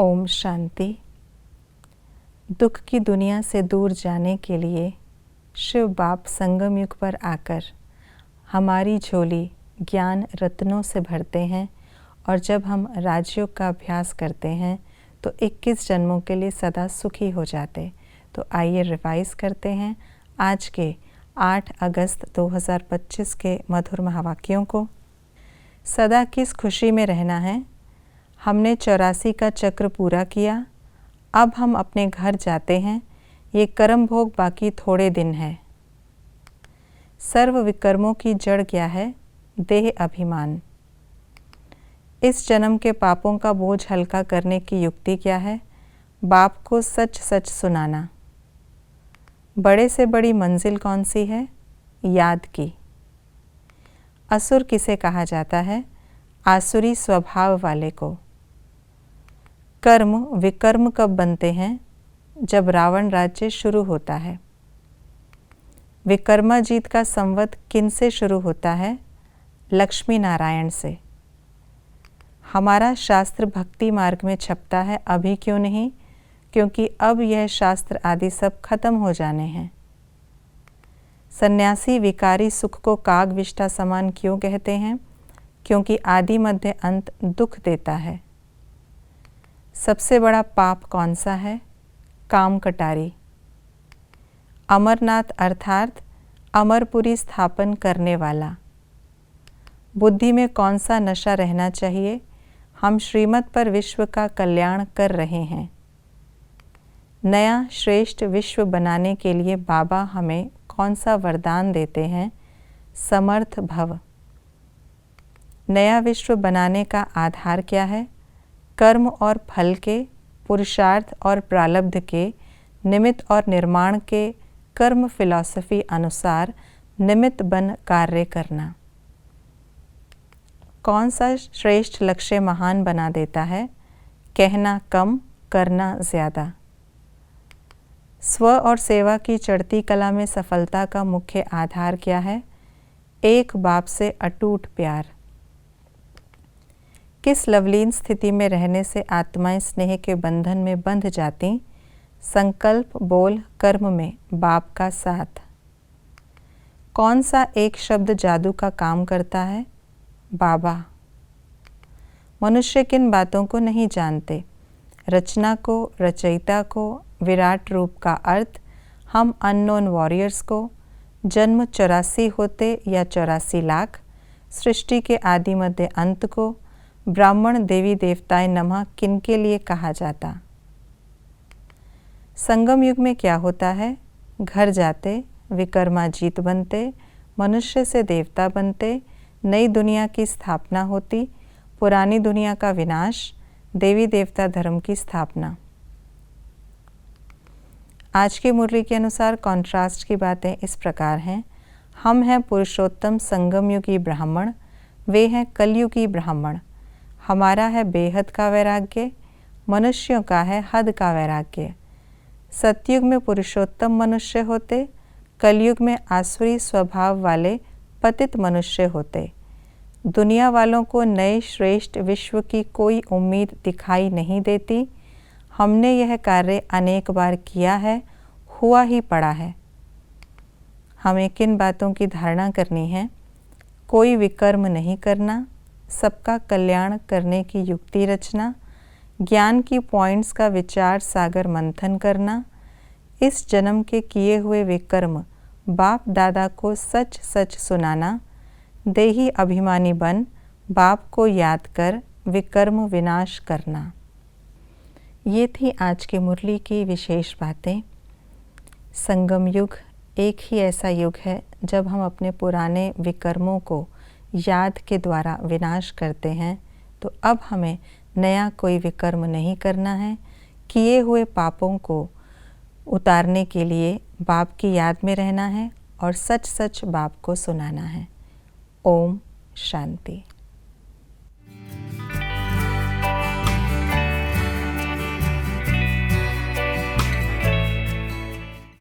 ओम शांति। दुख की दुनिया से दूर जाने के लिए शिव बाप संगम युग पर आकर हमारी झोली ज्ञान रत्नों से भरते हैं और जब हम राजयोग का अभ्यास करते हैं तो 21 जन्मों के लिए सदा सुखी हो जाते। तो आइए रिवाइज करते हैं आज के 8 अगस्त 2025 के मधुर महावाक्यों को। सदा किस खुशी में रहना है। हमने 84 का चक्र पूरा किया, अब हम अपने घर जाते हैं। ये कर्म भोग बाकी थोड़े दिन है। सर्व विकर्मों की जड़ क्या है? देह अभिमान। इस जन्म के पापों का बोझ हल्का करने की युक्ति क्या है? बाप को सच सच सुनाना। बड़े से बड़ी मंजिल कौन सी है? याद की। असुर किसे कहा जाता है? आसुरी स्वभाव वाले को। कर्म विकर्म कब बनते हैं? जब रावण राज्य शुरू होता है। विकर्माजीत का संवत किन से शुरू होता है? लक्ष्मी नारायण से। हमारा शास्त्र भक्ति मार्ग में छपता है, अभी क्यों नहीं? क्योंकि अब यह शास्त्र आदि सब खत्म हो जाने हैं। सन्यासी विकारी सुख को कागविष्ठा समान क्यों कहते हैं? क्योंकि आदि मध्य अंत दुख देता है। सबसे बड़ा पाप कौन सा है? काम कटारी। अमरनाथ अर्थात अमरपुरी स्थापन करने वाला। बुद्धि में कौन सा नशा रहना चाहिए? हम श्रीमत पर विश्व का कल्याण कर रहे हैं। नया श्रेष्ठ विश्व बनाने के लिए बाबा हमें कौन सा वरदान देते हैं? समर्थ भव। नया विश्व बनाने का आधार क्या है? कर्म और फल के, पुरुषार्थ और प्रारब्ध के, निमित्त और निर्माण के कर्म फिलॉसफी अनुसार निमित्त बन कार्य करना। कौन सा श्रेष्ठ लक्ष्य महान बना देता है? कहना कम, करना ज़्यादा। स्व और सेवा की चढ़ती कला में सफलता का मुख्य आधार क्या है? एक बाप से अटूट प्यार। किस लवलीन स्थिति में रहने से आत्माएं स्नेह के बंधन में बंध जाती? संकल्प, बोल, कर्म में बाप का साथ। कौन सा एक शब्द जादू का काम करता है? बाबा। मनुष्य किन बातों को नहीं जानते? रचना को, रचयिता को, विराट रूप का अर्थ, हम अननोन वॉरियर्स को, जन्म 84 होते या 84 लाख, सृष्टि के आदि मध्य अंत को, ब्राह्मण देवी देवताएं नमः किनके लिए कहा जाता? संगम युग में क्या होता है? घर जाते, विकर्माजीत बनते, मनुष्य से देवता बनते, नई दुनिया की स्थापना होती, पुरानी दुनिया का विनाश, देवी देवता धर्म की स्थापना। आज की मुरली के अनुसार कॉन्ट्रास्ट की बातें इस प्रकार हैं। हम हैं पुरुषोत्तम संगम युगी ब्राह्मण, वे हैं कलयुगी ब्राह्मण। हमारा है बेहद का वैराग्य, मनुष्यों का है हद का वैराग्य। सतयुग में पुरुषोत्तम मनुष्य होते, कलयुग में आसुरी स्वभाव वाले पतित मनुष्य होते। दुनिया वालों को नए श्रेष्ठ विश्व की कोई उम्मीद दिखाई नहीं देती। हमने यह कार्य अनेक बार किया है, हुआ ही पड़ा है। हमें किन बातों की धारणा करनी है? कोई विकर्म नहीं करना, सबका कल्याण करने की युक्ति रचना, ज्ञान की पॉइंट्स का विचार सागर मंथन करना, इस जन्म के किए हुए विकर्म बाप दादा को सच सच सुनाना, देही अभिमानी बन बाप को याद कर विकर्म विनाश करना। ये थी आज की मुरली की विशेष बातें। संगम युग एक ही ऐसा युग है जब हम अपने पुराने विकर्मों को याद के द्वारा विनाश करते हैं। तो अब हमें नया कोई विकर्म नहीं करना है। किए हुए पापों को उतारने के लिए बाप की याद में रहना है और सच सच बाप को सुनाना है। ओम शांति।